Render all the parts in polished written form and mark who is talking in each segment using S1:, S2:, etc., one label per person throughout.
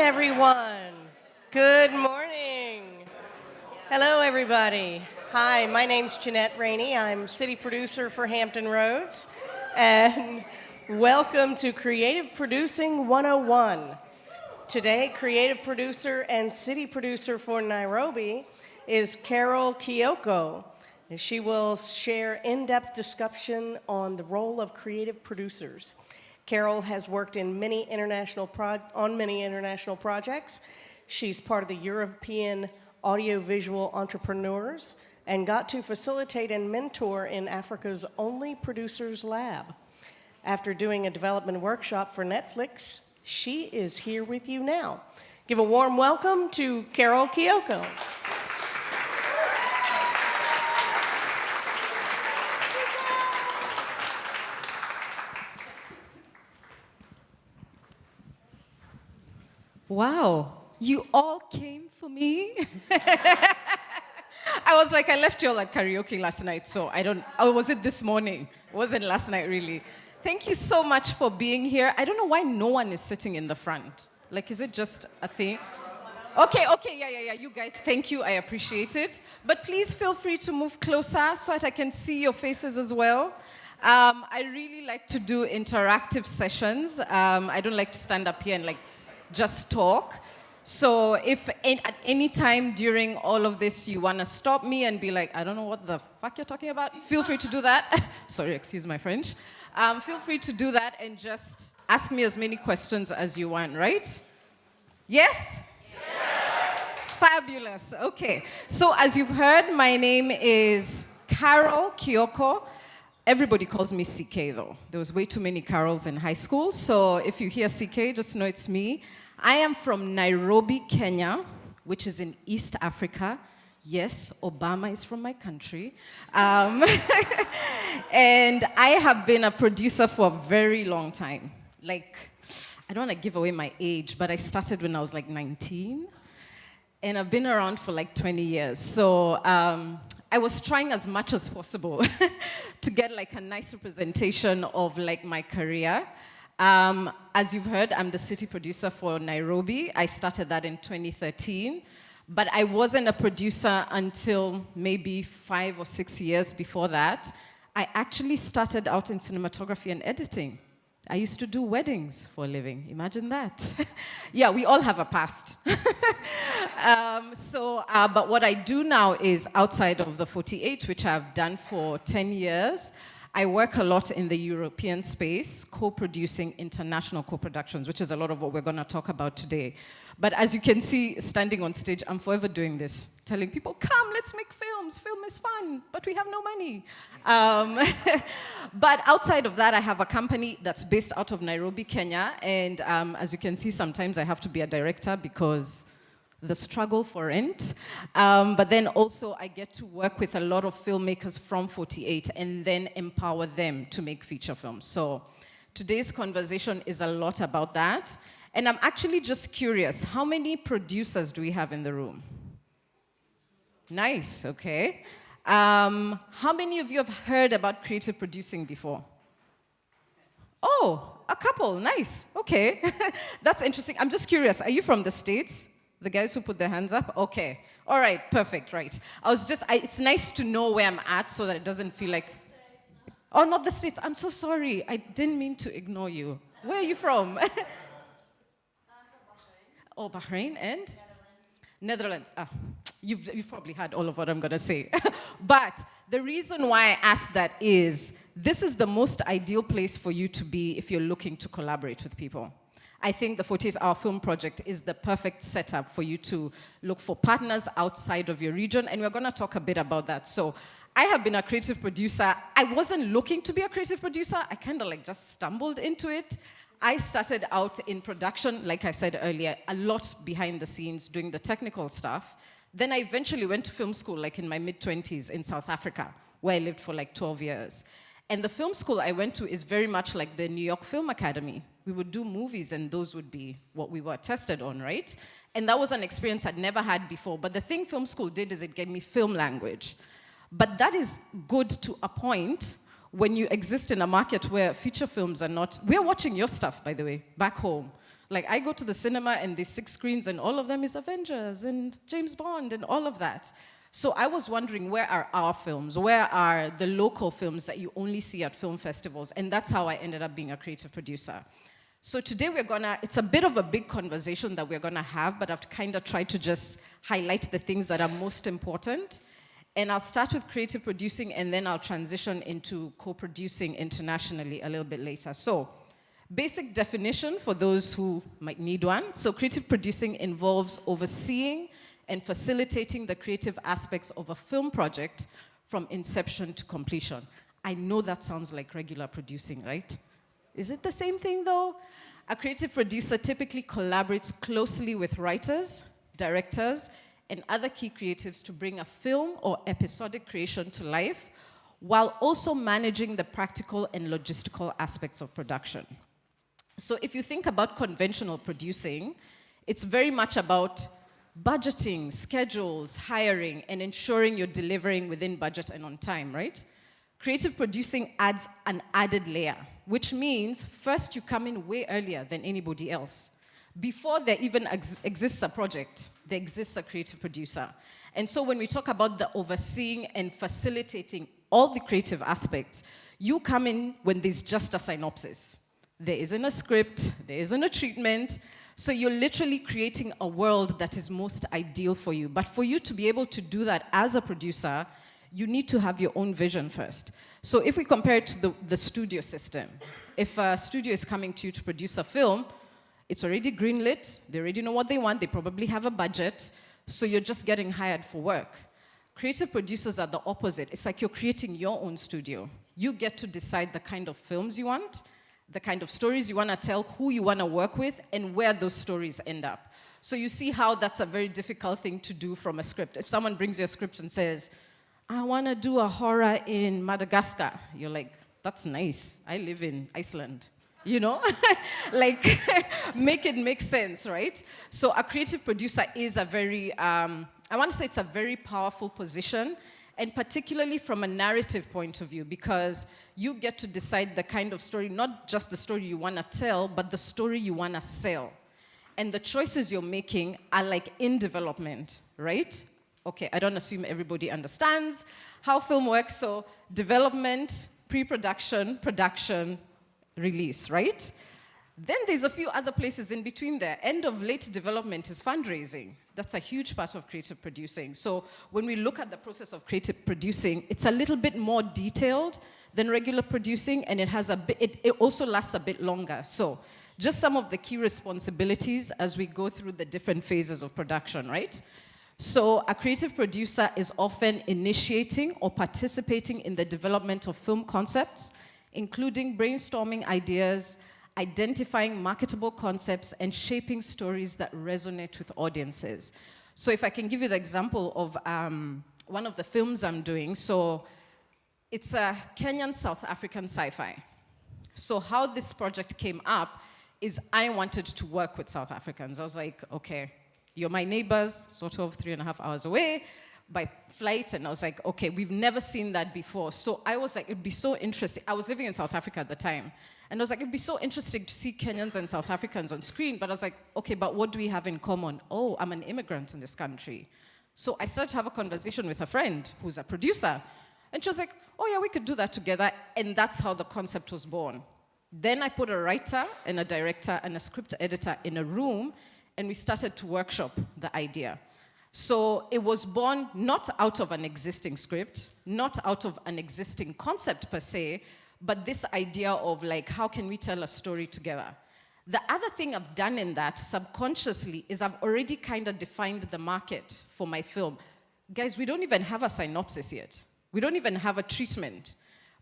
S1: everyone. Good morning. Hello, everybody. Hi, my name's Jeanette Rainey. I'm city producer for Hampton Roads, and welcome to Creative Producing 101. Today, creative producer and city producer for Nairobi is Carol Kioko. And she will share in-depth discussion on the role of creative producers. Carol has worked in many international projects. She's part of the European Audiovisual Entrepreneurs and got to facilitate and mentor in Africa's only producers lab. After doing a development workshop for Netflix, she is here with you now. Give a warm welcome to Carol Kioko.
S2: Wow, you all came for me? I was like, I left you all at karaoke last night, so or was it this morning? It wasn't last night, really. Thank you so much for being here. I don't know why no one is sitting in the front. Like, is it just a thing? Okay, yeah, you guys, thank you, I appreciate it. But please feel free to move closer so that I can see your faces as well. I really like to do interactive sessions. I don't like to stand up here and just talk. So if at any time during all of this you want to stop me and be like, I don't know what the fuck you're talking about, feel free to do that. Sorry, excuse my French. Feel free to do that and just ask me as many questions as you want, right? Yes? Yes. Fabulous. Okay. So as you've heard, my name is Carol Kioko. Everybody calls me CK though. There was way too many Carols in high school, so if you hear CK, just know it's me. I am from Nairobi, Kenya, which is in East Africa. Yes, Obama is from my country. And I have been a producer for a very long time. I don't want to give away my age, but I started when I was 19. And I've been around for 20 years. So I was trying as much as possible to get a nice representation of my career. As you've heard, I'm the city producer for Nairobi. I started that in 2013, but I wasn't a producer until maybe 5 or 6 years before that. I actually started out in cinematography and editing. I used to do weddings for a living. Imagine that. Yeah, we all have a past. But what I do now is outside of the 48, which I've done for 10 years, I work a lot in the European space, co-producing International CoProductions, which is a lot of what we're going to talk about today. But as you can see, standing on stage, I'm forever doing this, telling people, come, let's make films. Film is fun, but we have no money. But outside of that, I have a company that's based out of Nairobi, Kenya. And as you can see, sometimes I have to be a director because the struggle for rent. But then also I get to work with a lot of filmmakers from 48 and then empower them to make feature films. So today's conversation is a lot about that. And I'm actually just curious, how many producers do we have in the room? Nice, okay. How many of you have heard about creative producing before? Oh, a couple, nice, okay. That's interesting. I'm just curious, are you from the States? The guys who put their hands up? Okay. All right, perfect, right. It's nice to know where I'm at so that it doesn't feel like... Oh, not the States. I'm so sorry. I didn't mean to ignore you. Where are you from? Oh, Bahrain and? Netherlands. You've probably heard all of what I'm going to say. But the reason why I asked that is this is the most ideal place for you to be if you're looking to collaborate with people. I think the 48-hour film project is the perfect setup for you to look for partners outside of your region, and we're going to talk a bit about that. So I have been a creative producer. I wasn't looking to be a creative producer. I kind of just stumbled into it. I started out in production, like I said earlier, a lot behind the scenes, doing the technical stuff. Then I eventually went to film school, in my mid-20s in South Africa, where I lived for 12 years. And the film school I went to is very much like the New York Film Academy. We would do movies and those would be what we were tested on, right? And that was an experience I'd never had before. But the thing film school did is it gave me film language. But that is good to a point when you exist in a market where feature films are not... We're watching your stuff, by the way, back home. Like, I go to the cinema and there's 6 screens and all of them is Avengers and James Bond and all of that. So I was wondering, where are our films? Where are the local films that you only see at film festivals? And that's how I ended up being a creative producer. So today it's a bit of a big conversation that we're gonna have, but I've kind of tried to just highlight the things that are most important. And I'll start with creative producing, and then I'll transition into co-producing internationally a little bit later. So, basic definition for those who might need one. So creative producing involves overseeing and facilitating the creative aspects of a film project from inception to completion. I know that sounds like regular producing, right? Is it the same thing though? A creative producer typically collaborates closely with writers, directors, and other key creatives to bring a film or episodic creation to life, while also managing the practical and logistical aspects of production. So if you think about conventional producing, it's very much about budgeting, schedules, hiring, and ensuring you're delivering within budget and on time, right? Creative producing adds an added layer, which means first you come in way earlier than anybody else. Before there even exists a project, there exists a creative producer. And so when we talk about the overseeing and facilitating all the creative aspects, you come in when there's just a synopsis. There isn't a script, there isn't a treatment, so you're literally creating a world that is most ideal for you. But for you to be able to do that as a producer, you need to have your own vision first. So if we compare it to the studio system, if a studio is coming to you to produce a film, it's already greenlit, they already know what they want, they probably have a budget, so you're just getting hired for work. Creative producers are the opposite. It's like you're creating your own studio. You get to decide the kind of films you want, the kind of stories you want to tell, who you want to work with, and where those stories end up. So you see how that's a very difficult thing to do from a script. If someone brings you a script and says, I want to do a horror in Madagascar, you're like, that's nice. I live in Iceland. You know? Like, make it make sense, right? So a creative producer is a very, I want to say it's a very powerful position, and particularly from a narrative point of view, because you get to decide the kind of story, not just the story you want to tell, but the story you want to sell. And the choices you're making are like in development, right? Okay, I don't assume everybody understands how film works. So development, pre-production, production, release, right? Then there's a few other places in between there. End of late development is fundraising. That's a huge part of creative producing. So when we look at the process of creative producing, it's a little bit more detailed than regular producing, and it also lasts a bit longer. So just some of the key responsibilities as we go through the different phases of production, right? So a creative producer is often initiating or participating in the development of film concepts, including brainstorming ideas, identifying marketable concepts, and shaping stories that resonate with audiences. So if I can give you the example of one of the films I'm doing, so it's a Kenyan South African sci-fi. So how this project came up is I wanted to work with South Africans. I was like, okay, you're my neighbors, sort of 3.5 hours away by flight, and I was like, okay, we've never seen that before. So I was like, it'd be so interesting. I was living in South Africa at the time, and I was like, it'd be so interesting to see Kenyans and South Africans on screen, but I was like, okay, but what do we have in common? Oh, I'm an immigrant in this country. So I started to have a conversation with a friend who's a producer, and she was like, oh yeah, we could do that together, and that's how the concept was born. Then I put a writer and a director and a script editor in a room, and we started to workshop the idea. So it was born not out of an existing script, not out of an existing concept per se, but this idea of like, how can we tell a story together? The other thing I've done in that subconsciously is I've already kind of defined the market for my film. Guys, we don't even have a synopsis yet. We don't even have a treatment.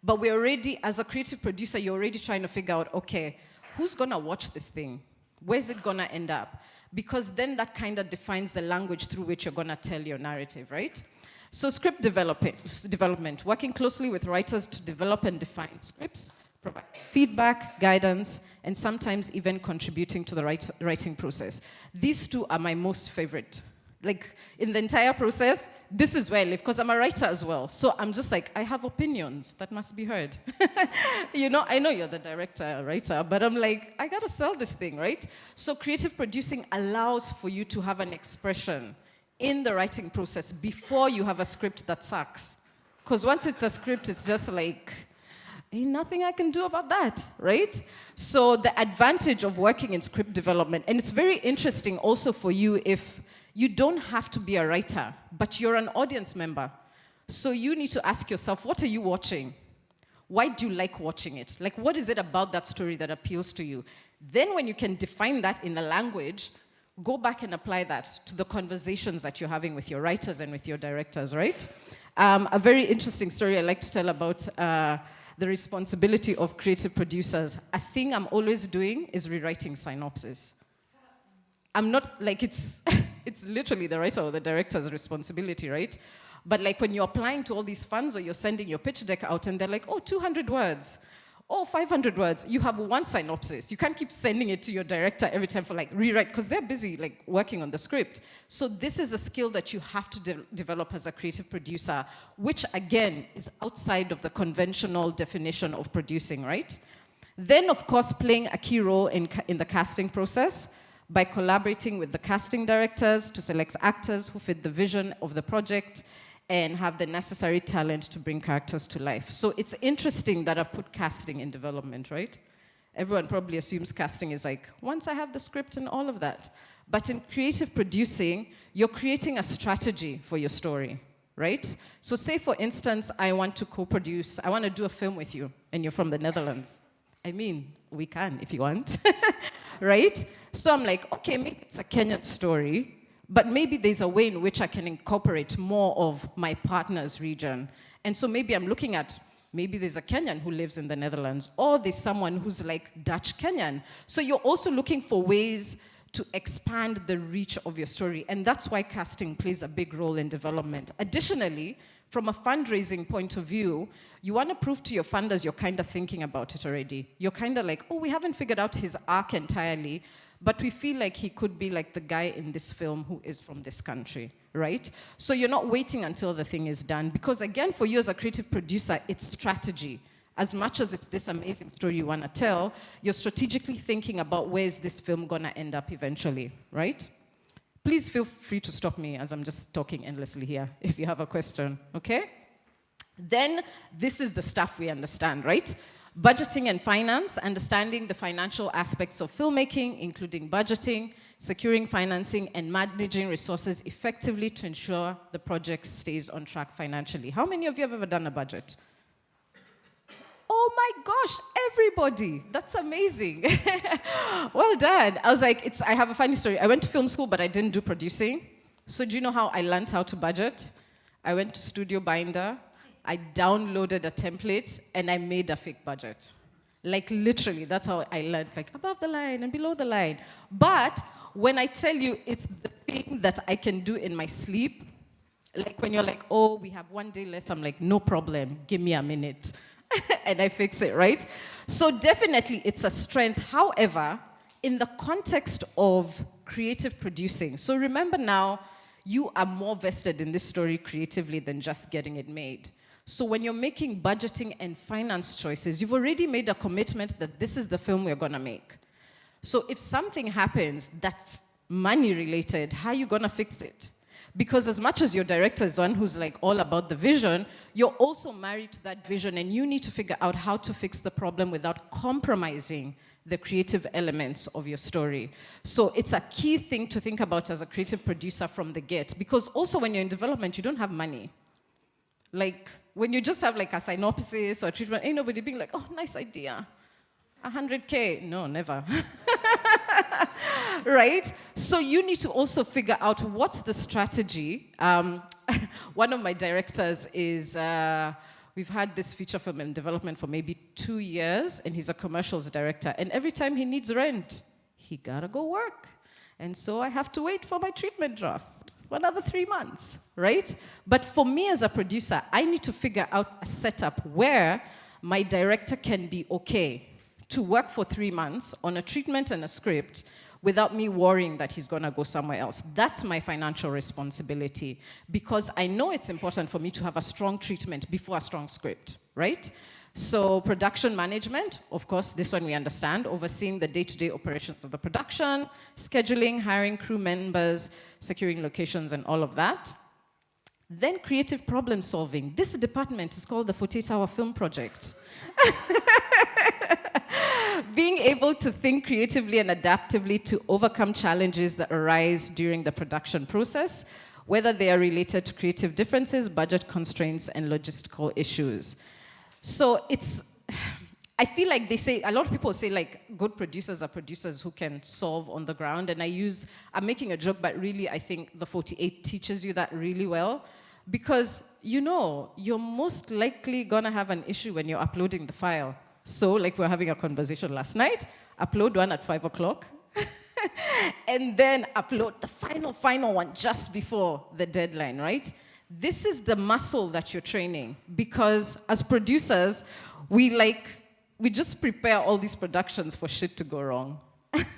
S2: But we're already, as a creative producer, you're already trying to figure out, okay, who's gonna watch this thing? Where's it gonna end up? Because then that kind of defines the language through which you're gonna tell your narrative, right? So script development, working closely with writers to develop and define scripts, provide feedback, guidance, and sometimes even contributing to the writing process. These two are my most favorite Like, in the entire process, this is where I live, because I'm a writer as well. So I'm just like, I have opinions that must be heard. You know, I know you're the director, writer, but I'm like, I gotta sell this thing, right? So creative producing allows for you to have an expression in the writing process before you have a script that sucks. Because once it's a script, it's just like, ain't nothing I can do about that, right? So the advantage of working in script development, and it's very interesting also for you if you don't have to be a writer, but you're an audience member. So you need to ask yourself, what are you watching? Why do you like watching it? Like, what is it about that story that appeals to you? Then when you can define that in a language, go back and apply that to the conversations that you're having with your writers and with your directors, right? A very interesting story I like to tell about the responsibility of creative producers. A thing I'm always doing is rewriting synopsis. I'm not, like, it's literally the writer or the director's responsibility, right? But like when you're applying to all these funds or you're sending your pitch deck out and they're like, oh, 200 words, oh, 500 words, you have one synopsis. You can't keep sending it to your director every time for like rewrite, because they're busy like working on the script. So this is a skill that you have to develop as a creative producer, which again is outside of the conventional definition of producing, right? Then of course, playing a key role in the casting process, by collaborating with the casting directors to select actors who fit the vision of the project and have the necessary talent to bring characters to life. So it's interesting that I've put casting in development, right? Everyone probably assumes casting is like, once I have the script and all of that. But in creative producing, you're creating a strategy for your story, right? So say, for instance, I want to co-produce, I want to do a film with you, and you're from the Netherlands. I mean, we can if you want, right? So I'm like, okay, maybe it's a Kenyan story, but maybe there's a way in which I can incorporate more of my partner's region. And so maybe I'm looking at, maybe there's a Kenyan who lives in the Netherlands, or there's someone who's like Dutch Kenyan. So you're also looking for ways to expand the reach of your story. And that's why casting plays a big role in development. Additionally, from a fundraising point of view, you want to prove to your funders you're kind of thinking about it already. You're kind of like, oh, we haven't figured out his arc entirely, but we feel like he could be like the guy in this film who is from this country, right? So you're not waiting until the thing is done. Because again, for you as a creative producer, it's strategy. As much as it's this amazing story you want to tell, you're strategically thinking about where is this film going to end up eventually, right? Please feel free to stop me as I'm just talking endlessly here if you have a question, okay? Then this is the stuff we understand, right? Budgeting and finance, understanding the financial aspects of filmmaking, including budgeting, securing financing, and managing resources effectively to ensure the project stays on track financially. How many of you have ever done a budget? Oh my gosh, everybody. That's amazing. Well done. I was like, I have a funny story. I went to film school, but I didn't do producing. So do you know how I learned how to budget? I went to Studio Binder, I downloaded a template, and I made a fake budget. Like literally, that's how I learned, like above the line and below the line. But when I tell you it's the thing that I can do in my sleep, like when you're like, oh, we have one day less, I'm like, no problem, give me a minute. And I fix it, right? So definitely it's a strength. However, in the context of creative producing, so remember now, you are more vested in this story creatively than just getting it made. So when you're making budgeting and finance choices, you've already made a commitment that this is the film we're gonna make. So if something happens that's money related, how are you gonna fix it? Because as much as your director is one who's like all about the vision, you're also married to that vision, and you need to figure out how to fix the problem without compromising the creative elements of your story. So it's a key thing to think about as a creative producer from the get, because also when you're in development, you don't have money. Like when you just have like a synopsis or a treatment, ain't nobody being like, oh, nice idea. 100K, no, never. Right? So you need to also figure out what's the strategy. One of my directors is, we've had this feature film in development for maybe 2 years, and he's a commercials director. And every time he needs rent, he gotta go work. And so I have to wait for my treatment draft for another 3 months, right? But for me as a producer, I need to figure out a setup where my director can be okay to work for 3 months on a treatment and a script without me worrying that he's gonna go somewhere else. That's my financial responsibility, because I know it's important for me to have a strong treatment before a strong script, right? So production management, of course, this one we understand, overseeing the day-to-day operations of the production, scheduling, hiring crew members, securing locations, and all of that. Then creative problem solving. This department is called the 48-hour film project. Being able to think creatively and adaptively to overcome challenges that arise during the production process, whether they are related to creative differences, budget constraints, and logistical issues. So I feel like they say, a lot of people say like good producers are producers who can solve on the ground, and I'm making a joke, but really I think the 48 teaches you that really well, because you're most likely gonna have an issue when you're uploading the file. So, like we were having a conversation last night, upload one at 5 o'clock, and then upload the final one just before the deadline, right? This is the muscle that you're training, because as producers, we just prepare all these productions for shit to go wrong.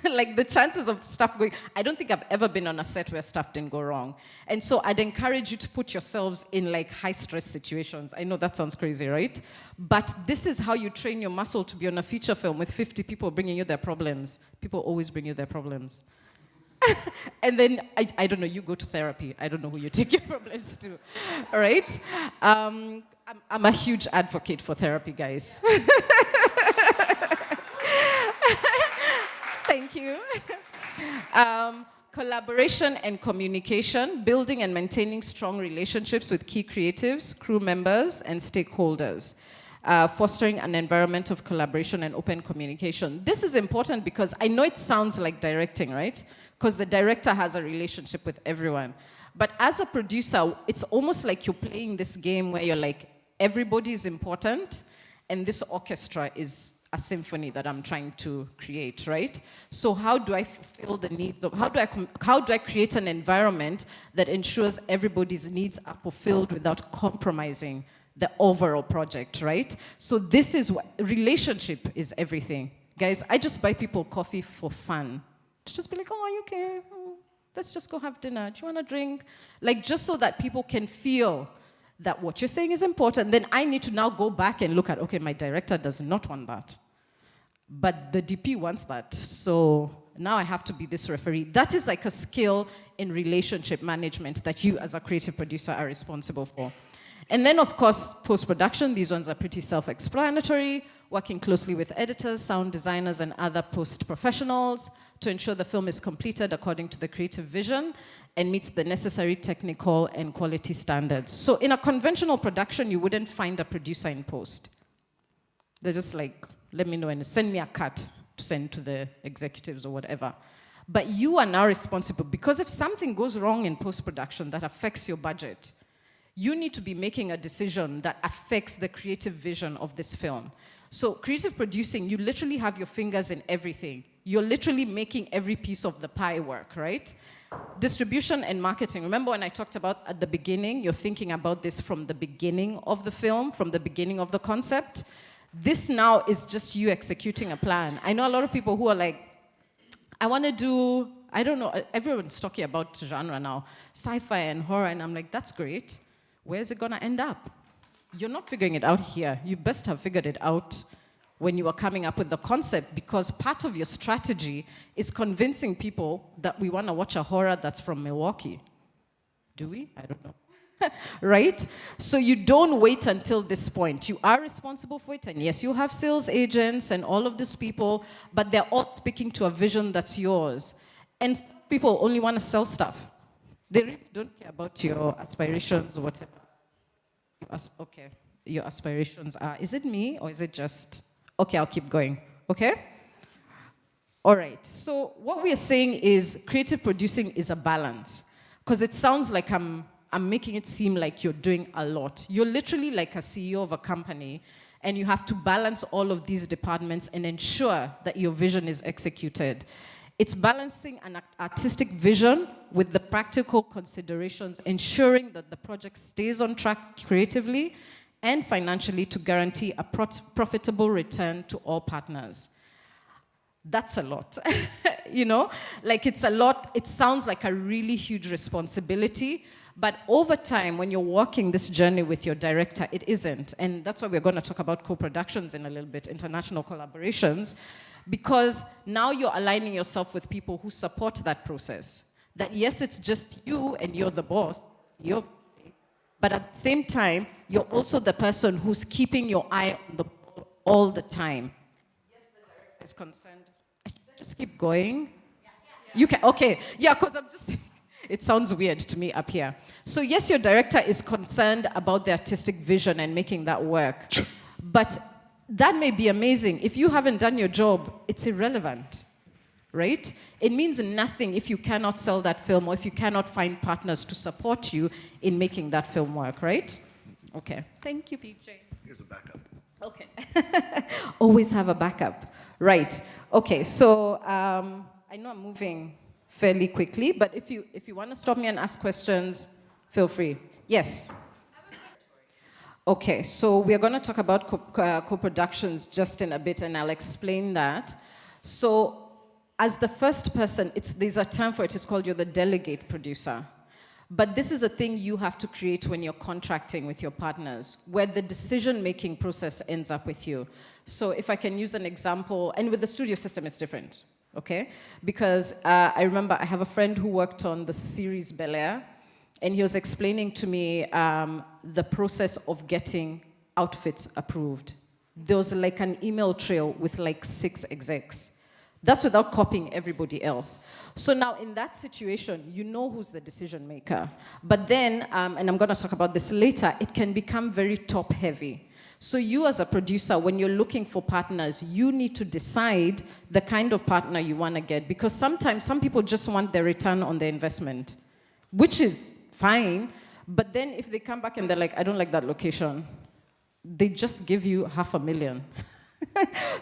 S2: Like the chances of stuff going, I don't think I've ever been on a set where stuff didn't go wrong. And so I'd encourage you to put yourselves in like high stress situations. I know that sounds crazy, right? But this is how you train your muscle to be on a feature film with 50 people bringing you their problems. People always bring you their problems. And then, I don't know, you go to therapy. I don't know who you take your problems to, all right? I'm a huge advocate for therapy, guys. Thank you. Collaboration and communication, building and maintaining strong relationships with key creatives, crew members, and stakeholders. Fostering an environment of collaboration and open communication. This is important because I know it sounds like directing, right? Because the director has a relationship with everyone. But as a producer, it's almost like you're playing this game where you're like, everybody is important, and this orchestra is a symphony that I'm trying to create, right? So how do I fulfill the needs of, how do I create an environment that ensures everybody's needs are fulfilled without compromising the overall project, right? So this is what, relationship is everything. Guys, I just buy people coffee for fun. To just be like, oh, are you okay? Let's just go have dinner. Do you want a drink? Like, just so that people can feel that what you're saying is important. Then I need to now go back and look at, okay, my director does not want that, but the DP wants that. So now I have to be this referee. That is like a skill in relationship management that you as a creative producer are responsible for. And then, of course, post-production, these ones are pretty self-explanatory, working closely with editors, sound designers, and other post-professionals to ensure the film is completed according to the creative vision and meets the necessary technical and quality standards. So in a conventional production, you wouldn't find a producer in post. They're just like, let me know and send me a cut to send to the executives or whatever. But you are now responsible, because if something goes wrong in post-production that affects your budget, you need to be making a decision that affects the creative vision of this film. So creative producing, you literally have your fingers in everything. You're literally making every piece of the pie work, right? Distribution and marketing. Remember when I talked about at the beginning, you're thinking about this from the beginning of the film, from the beginning of the concept. This now is just you executing a plan. I know a lot of people who are like, I want to do, I don't know, everyone's talking about genre now, sci-fi and horror, and I'm like, that's great. Where's it gonna end up? You're not figuring it out here. You best have figured it out when you are coming up with the concept, because part of your strategy is convincing people that we want to watch a horror that's from Milwaukee. Do we? I don't know. Right? So you don't wait until this point. You are responsible for it, and yes, you have sales agents and all of these people, but they're all speaking to a vision that's yours. And people only want to sell stuff. They really don't care about your aspirations or whatever. Okay, your aspirations are, is it me or is it just, okay, I'll keep going, okay? All right, so what we are saying is creative producing is a balance, because it sounds like I'm making it seem like you're doing a lot. You're literally like a CEO of a company, and you have to balance all of these departments and ensure that your vision is executed. It's balancing an artistic vision with the practical considerations, ensuring that the project stays on track creatively and financially to guarantee a profitable return to all partners. That's a lot. you know, like it's a lot, it sounds like a really huge responsibility, but over time, when you're walking this journey with your director, it isn't. And that's why we're going to talk about co-productions in a little bit, international collaborations, because now you're aligning yourself with people who support that process. That yes, it's just you and you're the boss, but at the same time, you're also the person who's keeping your eye on the ball all the time. Yes, the director is concerned. Just keep going. You can, okay, yeah, because I'm just saying, it sounds weird to me up here. So yes, your director is concerned about the artistic vision and making that work, but that may be amazing. If you haven't done your job, it's irrelevant, right? It means nothing if you cannot sell that film or if you cannot find partners to support you in making that film work, right? Okay, thank you, PJ.
S3: Here's a backup.
S2: Okay, always have a backup. Right, okay, so I know I'm moving fairly quickly, but if you want to stop me and ask questions, feel free. Yes? Okay, so we're going to talk about co-productions just in a bit, and I'll explain that. So as the first person, there's a term for it, it's called you're the delegate producer. But this is a thing you have to create when you're contracting with your partners, where the decision-making process ends up with you. So if I can use an example, and with the studio system, it's different, okay? Because I remember I have a friend who worked on the series Bel Air, and he was explaining to me the process of getting outfits approved. There was like an email trail with like 6 execs. That's without copying everybody else. So now in that situation, you know who's the decision maker. But then, and I'm going to talk about this later, it can become very top heavy. So you as a producer, when you're looking for partners, you need to decide the kind of partner you want to get, because sometimes some people just want their return on their investment, which is fine. But then if they come back and they're like, I don't like that location, they just give you $500,000.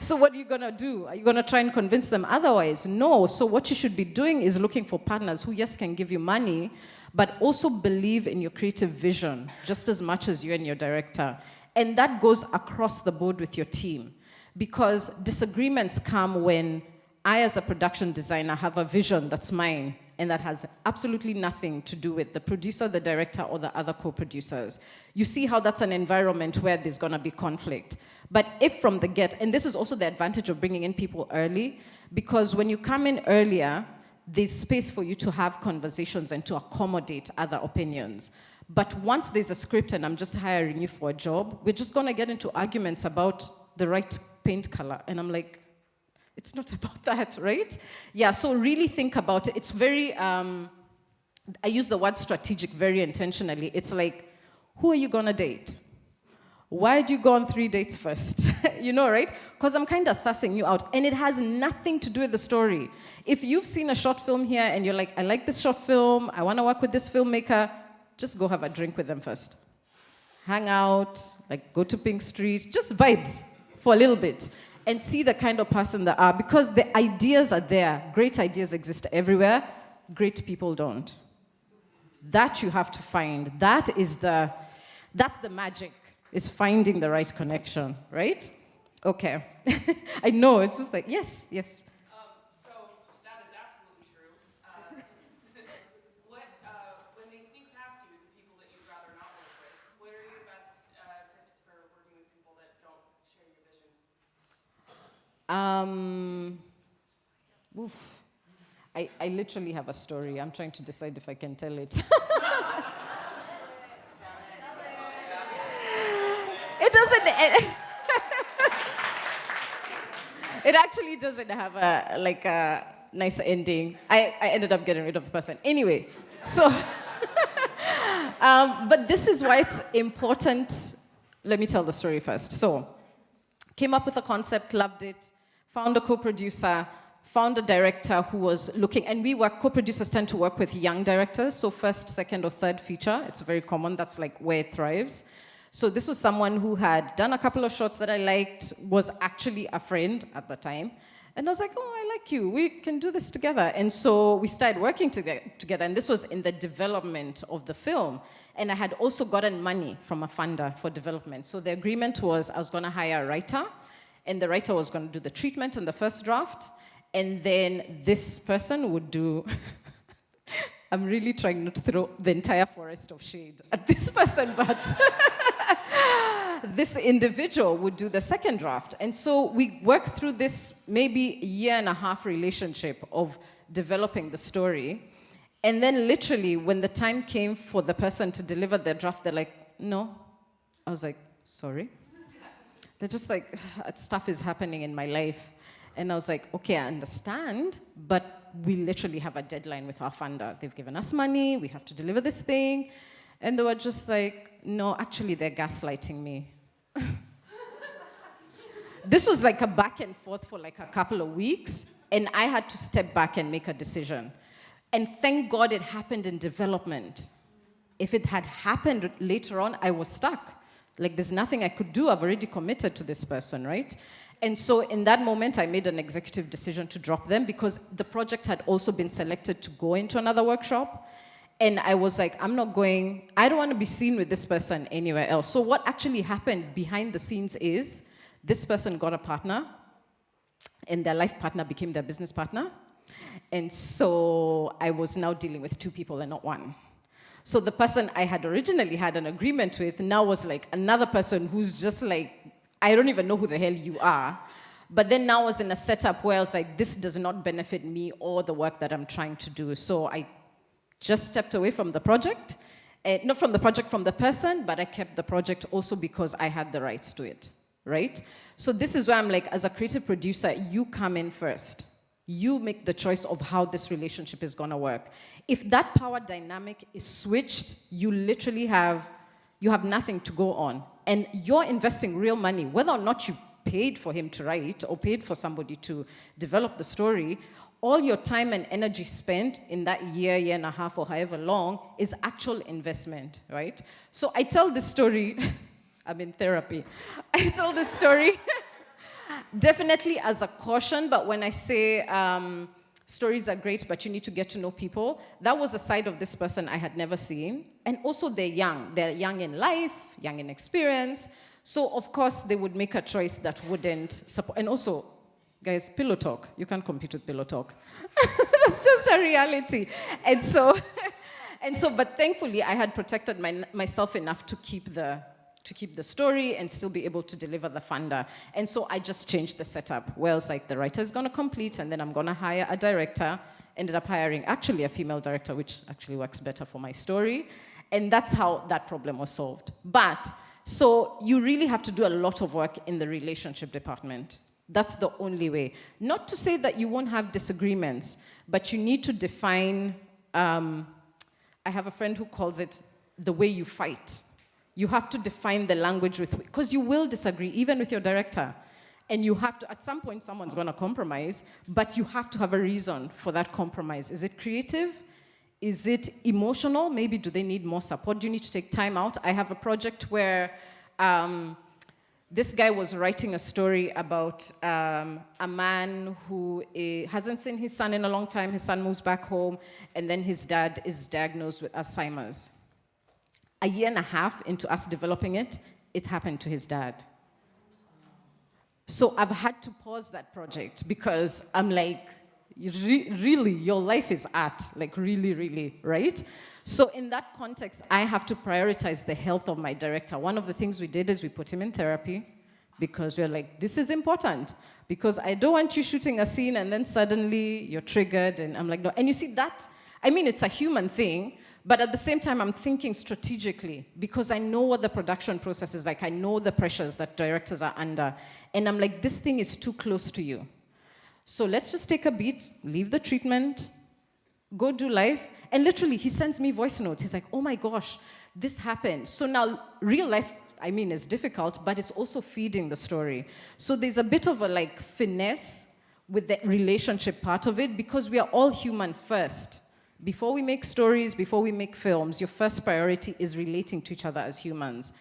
S2: So what are you going to do? Are you going to try and convince them otherwise? No. So what you should be doing is looking for partners who, yes, can give you money, but also believe in your creative vision just as much as you and your director. And that goes across the board with your team, because disagreements come when I, as a production designer, have a vision that's mine and that has absolutely nothing to do with the producer, the director, or the other co-producers. You see how that's an environment where there's going to be conflict. But if from the get, and this is also the advantage of bringing in people early, because when you come in earlier, there's space for you to have conversations and to accommodate other opinions. But once there's a script and I'm just hiring you for a job, we're just going to get into arguments about the right paint color. And I'm like, it's not about that, right? Yeah, so really think about it. It's very, I use the word strategic very intentionally. It's like, who are you going to date? Why do you go on 3 dates first? You know, right? Because I'm kind of sussing you out. And it has nothing to do with the story. If you've seen a short film here and you're like, I like this short film, I want to work with this filmmaker, just go have a drink with them first. Hang out, like go to Pink Street, just vibes for a little bit. And see the kind of person they are. Because the ideas are there. Great ideas exist everywhere. Great people don't. That you have to find. That's the magic. Is finding the right connection, right? Okay. I know, it's just like, yes.
S4: So that is absolutely true. When they sneak past you, the people that you'd rather not work with, what are your best tips for working with people that don't share your vision?
S2: I literally have a story. I'm trying to decide if I can tell it. It actually doesn't have a nice ending. I ended up getting rid of the person. Anyway, so, but this is why it's important. Let me tell the story first. So, came up with a concept, loved it, found a co-producer, found a director who was looking, and co-producers tend to work with young directors, so first, second, or third feature. It's very common. That's like where it thrives. So this was someone who had done a couple of shorts that I liked, was actually a friend at the time. And I was like, oh, I like you. We can do this together. And so we started working together. And this was in the development of the film. And I had also gotten money from a funder for development. So the agreement was I was going to hire a writer. And the writer was going to do the treatment in the first draft. And then this person would do, I'm really trying not to throw the entire forest of shade at this person, but this individual would do the second draft. And so we worked through this maybe year and a half relationship of developing the story. And then literally when the time came for the person to deliver their draft, they're like, no. I was like, sorry? They're just like, stuff is happening in my life. And I was like, okay, I understand, but we literally have a deadline with our funder. They've given us money, we have to deliver this thing. And they were just like, no, actually, they're gaslighting me. This was like a back and forth for like a couple of weeks, and I had to step back and make a decision. And thank God it happened in development. If it had happened later on, I was stuck. Like, there's nothing I could do. I've already committed to this person, right? And so in that moment, I made an executive decision to drop them because the project had also been selected to go into another workshop. And I was like, I'm not going, I don't want to be seen with this person anywhere else. So what actually happened behind the scenes is this person got a partner, and their life partner became their business partner. And so I was now dealing with two people and not one. So the person I had originally had an agreement with now was like another person who's just like, I don't even know who the hell you are. But then now I was in a setup where I was like, this does not benefit me or the work that I'm trying to do. So I just stepped away from the project. Not from the project, from the person, but I kept the project also because I had the rights to it, right? So this is where I'm like, as a creative producer, you come in first. You make the choice of how this relationship is gonna work. If that power dynamic is switched, you literally have nothing to go on. And you're investing real money, whether or not you paid for him to write or paid for somebody to develop the story, all your time and energy spent in that year, year and a half, or however long, is actual investment, right? So I tell this story, I'm in therapy. I tell this story definitely as a caution, but when I say stories are great, but you need to get to know people, that was a side of this person I had never seen. And also they're young. They're young in life, young in experience. So of course they would make a choice that wouldn't support. And also, guys, pillow talk. You can't compete with pillow talk. That's just a reality. And so, but thankfully I had protected myself enough to keep the story and still be able to deliver the funder. And so I just changed the setup where I was like, the writer is gonna complete and then I'm gonna hire a director. Ended up hiring actually a female director, which actually works better for my story. And that's how that problem was solved. But, so you really have to do a lot of work in the relationship department. That's the only way. Not to say that you won't have disagreements, but you need to define, I have a friend who calls it the way you fight. You have to define the language because you will disagree, even with your director. And you have to, at some point, someone's gonna compromise, but you have to have a reason for that compromise. Is it creative? Is it emotional? Maybe do they need more support? Do you need to take time out? I have a project where this guy was writing a story about a man who hasn't seen his son in a long time. His son moves back home, and then his dad is diagnosed with Alzheimer's. A year and a half into us developing it, it happened to his dad. So I've had to pause that project because I'm like, really, your life is art, like really, really, right? So in that context, I have to prioritize the health of my director. One of the things we did is we put him in therapy because we're like, this is important because I don't want you shooting a scene and then suddenly you're triggered and I'm like, no. And you see that, I mean, it's a human thing, but at the same time, I'm thinking strategically because I know what the production process is like. I know the pressures that directors are under. And I'm like, this thing is too close to you. So let's just take a beat, leave the treatment, go do life. And literally, he sends me voice notes. He's like, oh my gosh, this happened. So now, real life, I mean, is difficult, but it's also feeding the story. So there's a bit of a like finesse with the relationship part of it because we are all human first. Before we make stories, before we make films, your first priority is relating to each other as humans.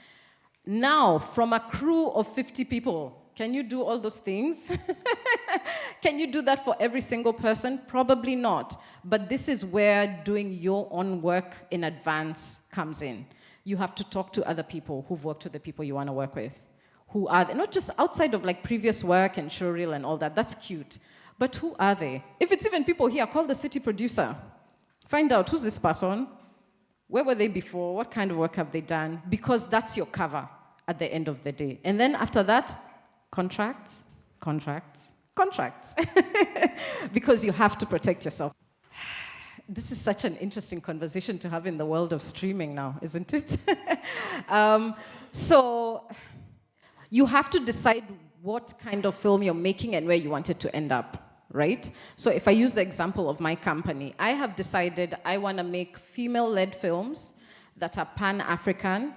S2: Now, from a crew of 50 people, can you do all those things? Can you do that for every single person? Probably not. But this is where doing your own work in advance comes in. You have to talk to other people who've worked with the people you want to work with, who are not just outside of like previous work and showreel and all that. That's cute. But who are they? If it's even people here, call the city producer. Find out who's this person, where were they before, what kind of work have they done, because that's your cover at the end of the day. And then after that, contracts, contracts, contracts. Because you have to protect yourself. This is such an interesting conversation to have in the world of streaming now, isn't it? So you have to decide what kind of film you're making and where you want it to end up, right? So if I use the example of my company, I have decided I want to make female-led films that are pan-African,